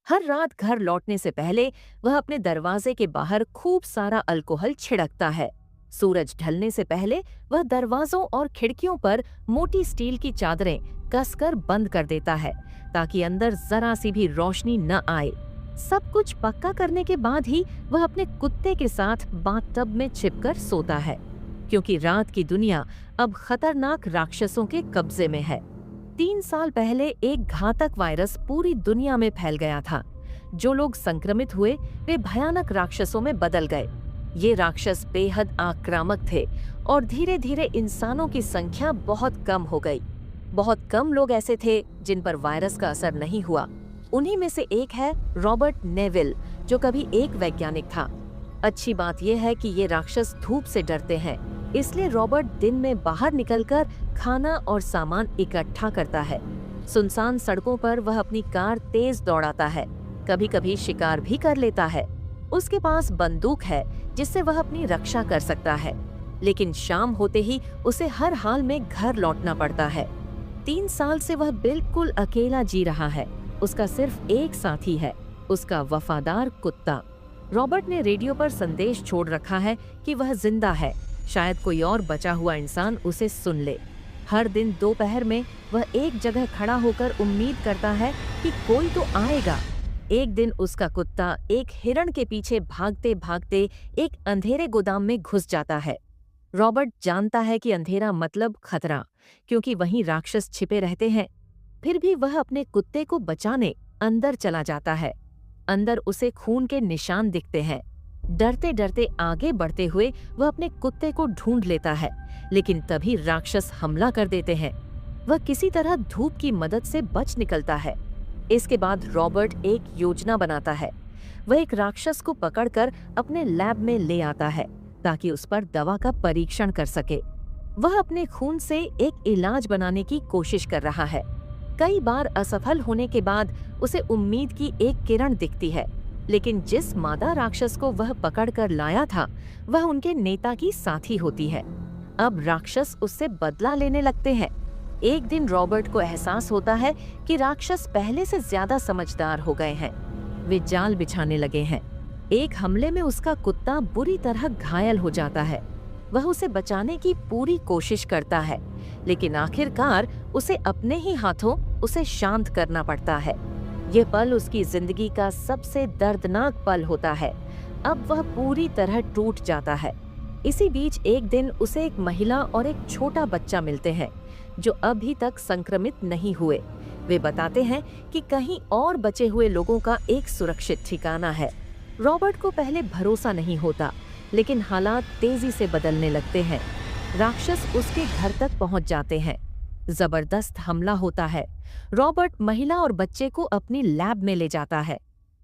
हर रात घर लौटने से पहले वह अपने दरवाजे के बाहर खूब सारा अल्कोहल छिड़कता है। सूरज ढलने से पहले वह दरवाजों और खिड़कियों पर मोटी स्टील की चादरें कसकर बंद कर देता है ताकि अंदर जरा सी भी रोशनी न आए। सब कुछ पक्का करने के बाद ही वह अपने कुत्ते के साथ बाथटब में छिपकर सोता है, क्योंकि रात की दुनिया अब खतरनाक राक्षसों के कब्जे में है। 3 साल पहले एक घातक वायरस पूरी दुनिया में फैल गया था। जो लोग संक्रमित हुए वे भयानक राक्षसों में बदल गए। ये राक्षस बेहद आक्रामक थे और धीरे धीरे इंसानों की संख्या बहुत कम हो गई। बहुत कम लोग ऐसे थे जिन पर वायरस का असर नहीं हुआ। उन्हीं में से एक है रॉबर्ट नेविल, जो कभी एक वैज्ञानिक था। अच्छी बात यह है कि ये राक्षस धूप से डरते हैं, इसलिए रॉबर्ट दिन में बाहर निकलकर खाना और सामान इकट्ठा करता है। सुनसान सड़कों पर वह अपनी कार तेज दौड़ाता है, कभी कभी शिकार भी कर लेता है। उसके पास बंदूक है जिससे वह अपनी रक्षा कर सकता है, लेकिन शाम होते ही उसे हर हाल में घर लौटना पड़ता है। 3 साल से वह बिल्कुल अकेला जी रहा है। उसका सिर्फ एक साथी है, उसका वफादार कुत्ता। रॉबर्ट ने रेडियो पर संदेश छोड़ रखा है कि वह जिंदा है, शायद कोई और बचा हुआ इंसान उसे सुन ले। हर दिन दोपहर में वह एक जगह खड़ा होकर उम्मीद करता है कि कोई तो आएगा। एक दिन उसका कुत्ता एक हिरण के पीछे भागते भागते एक अंधेरे गोदाम में घुस जाता है। रॉबर्ट जानता है कि अंधेरा मतलब खतरा, क्योंकि वहीं राक्षस छिपे रहते हैं। फिर भी वह अपने कुत्ते को बचाने अंदर चला जाता है। अंदर उसे खून के निशान दिखते हैं। डरते डरते आगे बढ़ते हुए वह अपने कुत्ते को ढूंढ लेता है, लेकिन तभी राक्षस हमला कर देते हैं। वह किसी तरह धूप की मदद से बच निकलता है। इसके बाद रॉबर्ट एक योजना बनाता है। वह एक राक्षस को पकड़कर अपने लैब में ले आता है ताकि उस पर दवा का परीक्षण कर सके। वह अपने खून से एक इलाज बनाने की कोशिश कर रहा है। कई बार असफल होने के बाद उसे उम्मीद की एक किरण दिखती है, लेकिन जिस मादा राक्षस को वह पकड़कर लाया था वह उनके नेता की साथी होती है। अब राक्षस उससे बदला लेने लगते हैं। एक दिन रॉबर्ट को एहसास होता है कि राक्षस पहले से ज्यादा समझदार हो गए हैं। वे जाल बिछाने लगे हैं। एक हमले में उसका कुत्ता बुरी तरह घायल हो जाता है। वह उसे बचाने की पूरी कोशिश करता है, लेकिन आखिरकार उसे अपने ही हाथों उसे शांत करना पड़ता है। ये पल उसकी जिंदगी का सबसे दर्दनाक पल होता है। अब वह पूरी तरह टूट जाता है। इसी बीच एक दिन उसे एक महिला और एक छोटा बच्चा मिलते हैं जो अभी तक संक्रमित नहीं हुए। वे बताते हैं कि कहीं और बचे हुए लोगों का एक सुरक्षित ठिकाना है। रॉबर्ट को पहले भरोसा नहीं होता, लेकिन हालात तेजी से बदलने लगते हैं। राक्षस उसके घर तक पहुंच जाते हैं। जबरदस्त हमला होता है। रॉबर्ट महिला और बच्चे को अपनी लैब में ले जाता है।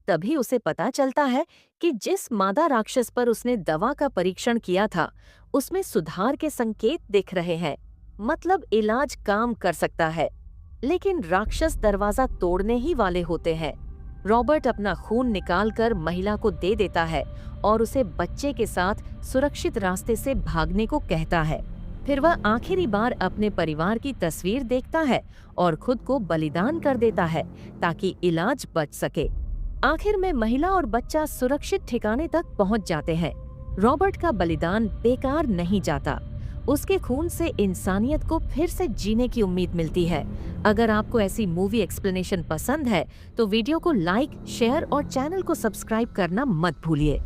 तभी उसे पता चलता है कि जिस मादा राक्षस पर उसने दवा का परीक्षण किया था उसमें सुधार के संकेत दिख रहे हैं, मतलब इलाज काम कर सकता है। लेकिन राक्षस दरवाजा तोड़ने ही वाले होते हैं। रॉबर्ट अपना खून निकालकर महिला को दे देता है और उसे बच्चे के साथ सुरक्षित रास्ते से भागने को कहता है। फिर वह आखिरी बार अपने परिवार की तस्वीर देखता है और खुद को बलिदान कर देता है ताकि इलाज बच सके। आखिर में महिला और बच्चा सुरक्षित ठिकाने तक पहुंच जाते हैं। रॉबर्ट का बलिदान बेकार नहीं जाता। उसके खून से इंसानियत को फिर से जीने की उम्मीद मिलती है। अगर आपको ऐसी मूवी एक्सप्लेनेशन पसंद है तो वीडियो को लाइक, शेयर और चैनल को सब्सक्राइब करना मत भूलिए।